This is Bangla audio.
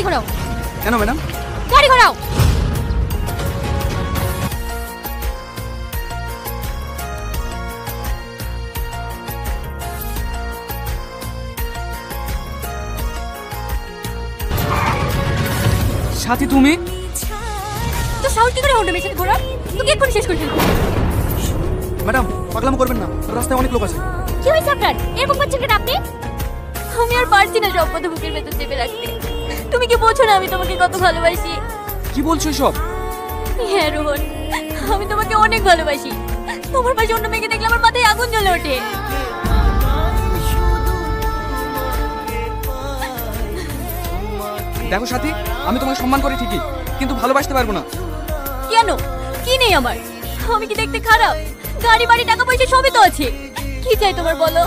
ঘোরাও। কেন ম্যাডাম? গাড়ি ঘোরাও। সাথী তুমি? তো সাহস কি করে হলো মেয়ের সাথে ঘোরা? তোকে এক্ষুনি শেষ করে ফেলবো। ম্যাডাম পাগলামো করবেন না, রাস্তায় অনেক লোক আছে। কি হয়েছে আপনার? এরকম করছেন কেন আপনি? আমি আর পারছি না সব কথা বুকের ভেতর চেপে রাখতে। তুমি কি বোঝো না আমি তোমাকে কত ভালোবাসি? কি বলছো সব? হ্যাঁ রোহন, আমি তোমাকে অনেক ভালোবাসি। তোমার পাশে অন্য মেয়েকে দেখলে আমার মাথায় আগুন জ্বলে ওঠে। দেখো সাথী, আমি তোমাকে সম্মান করি ঠিকই, কিন্তু ভালোবাসতে পারবো না। কেন? কি নেই আমার? আমি কি দেখতে খারাপ? গাড়ি বাড়ি টাকা পয়সা সবই তো আছে। কি চাই তোমার বলো?